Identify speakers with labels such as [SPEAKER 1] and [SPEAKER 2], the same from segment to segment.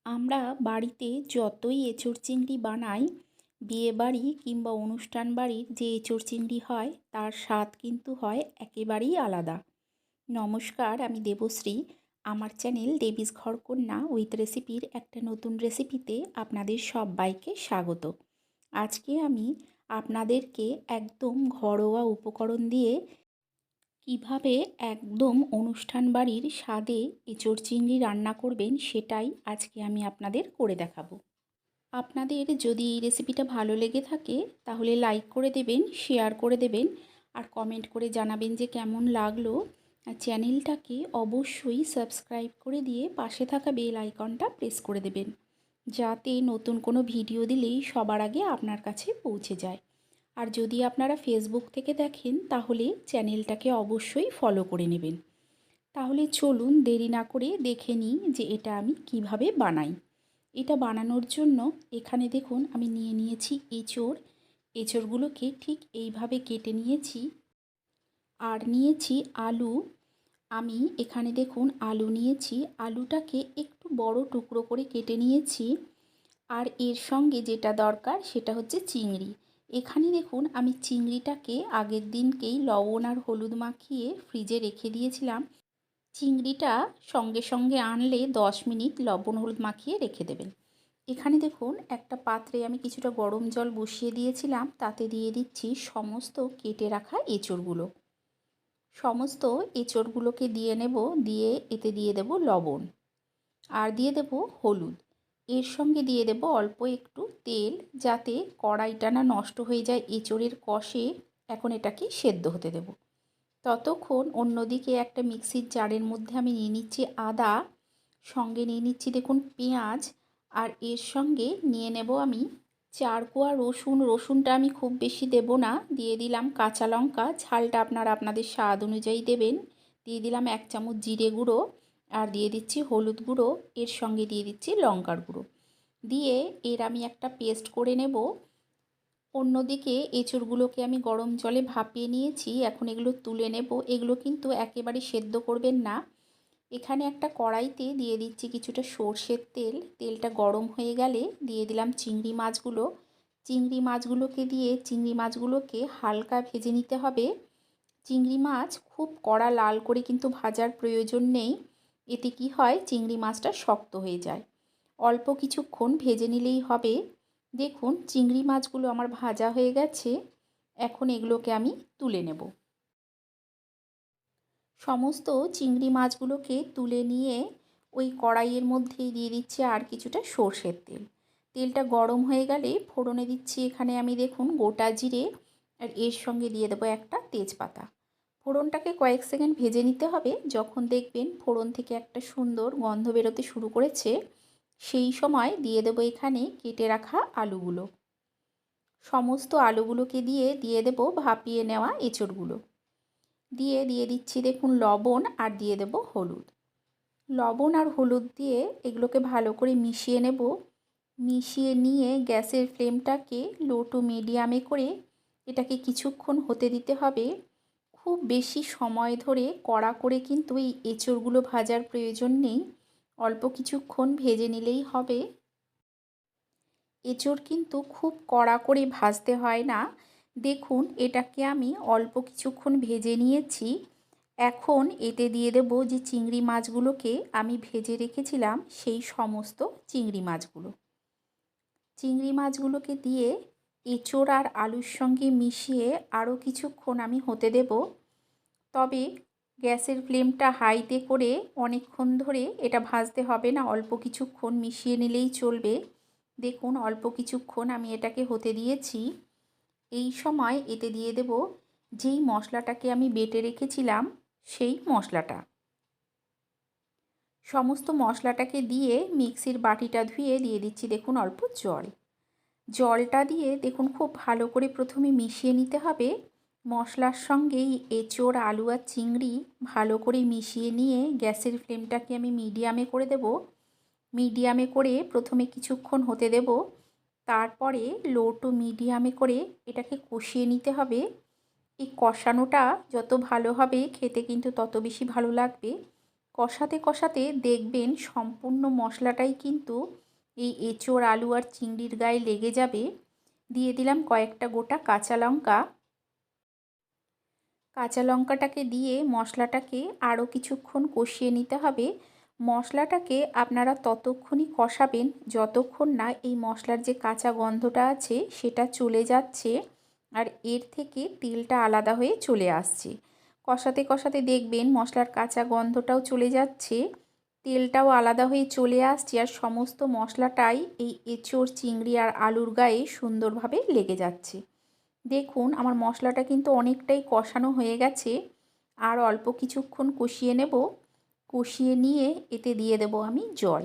[SPEAKER 1] আমরা বাড়িতে যতই এঁচোড় চিংড়ি বানাই, বিয়েবাড়ি কিংবা অনুষ্ঠান বাড়ির যে এঁচোড় চিংড়ি হয় তার স্বাদ কিন্তু হয় একেবারেই আলাদা। নমস্কার, আমি দেবশ্রী। আমার চ্যানেল দেবীস ঘরকন্যা উইথ রেসিপির একটা নতুন রেসিপিতে আপনাদের সবাইকে স্বাগত। আজকে আমি আপনাদেরকে একদম ঘরোয়া উপকরণ দিয়ে কিভাবে একদম অনুষ্ঠান বাড়ির স্বাদে এঁচোড় চিংড়ি রান্না করবেন সেটাই আজকে আমি আপনাদের করে দেখাবো। আপনাদের যদি এই রেসিপিটা ভালো লেগে থাকে তাহলে লাইক করে দেবেন, শেয়ার করে দেবেন আর কমেন্ট করে জানাবেন যে কেমন লাগলো। আর চ্যানেলটাকে অবশ্যই সাবস্ক্রাইব করে দিয়ে পাশে থাকা বেল আইকনটা প্রেস করে দেবেন, যাতে নতুন কোনো ভিডিও দিলেই সবার আগে আপনার কাছে পৌঁছে যায়। আর যদি আপনারা ফেসবুক থেকে দেখেন তাহলে চ্যানেলটাকে অবশ্যই ফলো করে নেবেন। তাহলে চলুন দেরি না করে দেখে নিই যে এটা আমি কিভাবে বানাই। এটা বানানোর জন্য এখানে দেখুন আমি নিয়ে নিয়েছি এঁচোড়। এঁচোড়গুলোকে ঠিক এইভাবে কেটে নিয়েছি। আর নিয়েছি আলু। আমি এখানে দেখুন আলু নিয়েছি, আলুটাকে একটু বড় টুকরো করে কেটে নিয়েছি। আর এর সঙ্গে যেটা দরকার সেটা হচ্ছে চিংড়ি। এখানে দেখুন আমি চিংড়িটাকে আগের দিনকেই লবণ আর হলুদ মাখিয়ে ফ্রিজে রেখে দিয়েছিলাম। চিংড়িটা সঙ্গে সঙ্গে আনলে 10 মিনিট লবণ হলুদ মাখিয়ে রেখে দেবেন। এখানে দেখুন একটা পাত্রে আমি কিছুটা গরম জল বসিয়ে দিয়েছিলাম, তাতে দিয়ে দিচ্ছি সমস্ত কেটে রাখা এঁচোড়গুলো। সমস্ত এঁচোড়গুলোকে দিয়ে নেব, দিয়ে এতে দিয়ে দেব লবণ আর দিয়ে দেব হলুদ। এর সঙ্গে দিয়ে দেব অল্প একটু তেল, যাতে কড়াইটা না নষ্ট হয়ে যায় এঁচোড়ের কষে। এখন এটাকে সেদ্ধ হতে দেব। ততক্ষণ অন্যদিকে একটা মিক্সির জারের মধ্যে আমি নিয়ে নিচ্ছি আদা, সঙ্গে নিয়ে নিচ্ছি দেখুন পেঁয়াজ, আর এর সঙ্গে নিয়ে নেব আমি 4 কোয়া রসুন। রসুনটা আমি খুব বেশি দেব না, দিয়ে দিলাম কাঁচা লঙ্কা, ঝালটা আপনারা আপনাদের স্বাদ অনুযায়ী দেবেন। দিয়ে দিলাম 1 চামচ জিরে গুঁড়ো, আর দিয়ে দিচ্ছি হলুদ গুঁড়ো, এর সঙ্গে দিয়ে দিচ্ছি লঙ্কার গুঁড়ো। দিয়ে এর আমি একটা পেস্ট করে নেব। অন্যদিকে এঁচোড়গুলোকে আমি গরম জলে ভাপিয়ে নিয়েছি, এখন এগুলো তুলে নেব। এগুলো কিন্তু একেবারে সেদ্ধ করবেন না। এখানে একটা কড়াইতে দিয়ে দিচ্ছি কিছুটা সর্ষের তেল। তেলটা গরম হয়ে গেলে দিয়ে দিলাম চিংড়ি মাছগুলো। চিংড়ি মাছগুলোকে দিয়ে চিংড়ি মাছগুলোকে হালকা ভেজে নিতে হবে। চিংড়ি মাছ খুব কড়া লাল করে কিন্তু ভাজার প্রয়োজন নেই, এতে কি হয় চিংড়ি মাছটা শক্ত হয়ে যায়। অল্প কিছুক্ষণ ভেজে নিলেই হবে। দেখুন চিংড়ি মাছগুলো আমার ভাজা হয়ে গেছে। এখন এগুলোকে আমি তুলে নেব। সমস্ত চিংড়ি মাছগুলোকে তুলে নিয়ে ওই কড়াইয়ের মধ্যেই দিয়ে দিচ্ছি আর কিছুটা সর্ষের তেল। তেলটা গরম হয়ে গেলে ফোড়নে দিচ্ছি এখানে আমি দেখুন গোটা জিরে, আর এর সঙ্গে দিয়ে দেবো একটা তেজপাতা। ফোড়নটাকে কয়েক সেকেন্ড ভেজে নিতে হবে। যখন দেখবেন ফোড়ন থেকে একটা সুন্দর গন্ধ বেরোতে শুরু করেছে, সেই সময় দিয়ে দেবো এখানে কেটে রাখা আলুগুলো। সমস্ত আলুগুলোকে দিয়ে দেবো ভাপিয়ে নেওয়া এঁচোড়গুলো। দিয়ে দিচ্ছি দেখুন লবণ, আর দিয়ে দেব হলুদ। লবণ আর হলুদ দিয়ে এগুলোকে ভালো করে মিশিয়ে নেব। মিশিয়ে নিয়ে গ্যাসের ফ্লেমটাকে লো টু মিডিয়ামে করে এটাকে কিছুক্ষণ হতে দিতে হবে। খুব বেশি সময় ধরে কড়া করে কিন্তু এই এঁচোড়গুলো ভাজার প্রয়োজন নেই, অল্প কিছুক্ষণ ভেজে নিলেই হবে। এঁচোড় কিন্তু খুব কড়া করে ভাজতে হয় না। দেখুন এটাকে আমি অল্প কিছুক্ষণ ভেজে নিয়েছি। এখন এতে দিয়ে দেব যে চিংড়ি মাছগুলোকে আমি ভেজে রেখেছিলাম, সেই সমস্ত চিংড়ি মাছগুলো। চিংড়ি মাছগুলোকে দিয়ে এঁচোড় আর আলুর সঙ্গে মিশিয়ে আরও কিছুক্ষণ আমি হতে দেব। তবে গ্যাসের ফ্লেমটা হাইতে করে অনেকক্ষণ ধরে এটা ভাজতে হবে না, অল্প কিছুক্ষণ মিশিয়ে নিলেই চলবে। দেখুন অল্প কিছুক্ষণ আমি এটাকে হতে দিয়েছি। এই সময় এতে দিয়ে দেব যেই মশলাটাকে আমি বেটে রেখেছিলাম সেই মশলাটা। সমস্ত মশলাটাকে দিয়ে মিক্সির বাটিটা ধুয়ে দিয়ে দিচ্ছি দেখুন অল্প জল। জলটা দিয়ে দেখুন খুব ভালো করে প্রথমে মিশিয়ে নিতে হবে। মশলার সঙ্গেই এঁচোড় আলু আর চিংড়ি ভালো করে মিশিয়ে নিয়ে গ্যাসের ফ্লেমটাকে আমি মিডিয়ামে করে দেব। মিডিয়ামে করে প্রথমে কিছুক্ষণ হতে দেব, তারপরে লো টু মিডিয়ামে করে এটাকে কষিয়ে নিতে হবে। এই কষানোটা যত ভালো হবে খেতে কিন্তু তত বেশি ভালো লাগবে। কষাতে কষাতে দেখবেন সম্পূর্ণ মশলাটাই কিন্তু এই এঁচোড় আলু আর চিংড়ির গায়ে লেগে যাবে। দিয়ে দিলাম কয়েকটা গোটা কাঁচা লঙ্কা। কাঁচা লঙ্কাটাকে দিয়ে মশলাটাকে আরও কিছুক্ষণ কষিয়ে নিতে হবে। মশলাটাকে আপনারা ততক্ষণই কষাবেন যতক্ষণ না এই মশলার যে কাঁচা গন্ধটা আছে সেটা চলে যাচ্ছে আর এর থেকে তেলটা আলাদা হয়ে চলে আসছে। কষাতে কষাতে দেখবেন মশলার কাঁচা গন্ধটাও চলে যাচ্ছে, তেলটাও আলাদা হয়ে চলে আসছে আর সমস্ত মশলাটাই এই এঁচোড় চিংড়ি আর আলুর গায়ে সুন্দরভাবে লেগে যাচ্ছে। দেখুন আমার মশলাটা কিন্তু অনেকটাই কষানো হয়ে গেছে। আর অল্প কিছুক্ষণ কষিয়ে নেব। কষিয়ে নিয়ে এতে দিয়ে দেব আমি জল।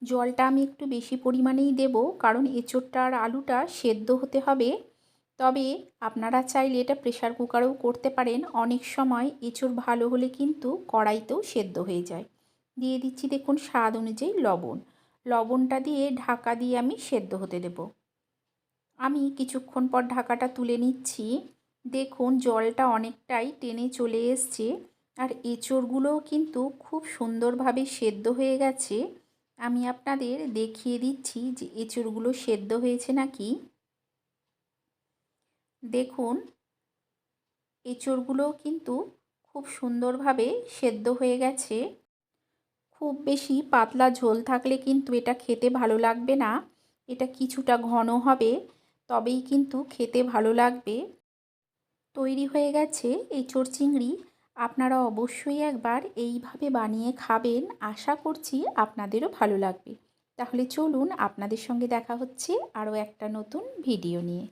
[SPEAKER 1] জলটা আমি একটু বেশি পরিমাণেই দেব, কারণ এঁচোড়টা আর আলুটা সেদ্ধ হতে হবে। তবে আপনারা চাইলে এটা প্রেসার কুকারেও করতে পারেন। অনেক সময় এঁচোড় ভালো হলে কিন্তু কড়াইতেও সেদ্ধ হয়ে যায়। দিয়ে দিচ্ছি দেখুন স্বাদ অনুযায়ী লবণ। লবণটা দিয়ে ঢাকা দিয়ে আমি সেদ্ধ হতে দেব। আমি কিছুক্ষণ পর ঢাকাটা তুলে নিচ্ছি। দেখুন জলটা অনেকটাই টেনে চলে এসছে আর এঁচোড়গুলোও কিন্তু খুব সুন্দরভাবে সেদ্ধ হয়ে গেছে। আমি আপনাদের দেখিয়ে দিচ্ছি যে এঁচোড়গুলো সেদ্ধ হয়েছে নাকি। দেখুন এঁচোড়গুলোও কিন্তু খুব সুন্দরভাবে সেদ্ধ হয়ে গেছে। খুব বেশি পাতলা ঝোল থাকলে কিন্তু এটা খেতে ভালো লাগবে না। এটা কিছুটা ঘন হবে, তবেই কিন্তু খেতে ভালো লাগবে। তৈরি হয়ে গেছে এঁচোড় চিংড়ি। আপনারা অবশ্যই একবার এইভাবে বানিয়ে খাবেন। আশা করছি আপনাদেরও ভালো লাগবে। তাহলে চলুন, আপনাদের সঙ্গে দেখা হচ্ছে আরও একটা নতুন ভিডিও নিয়ে।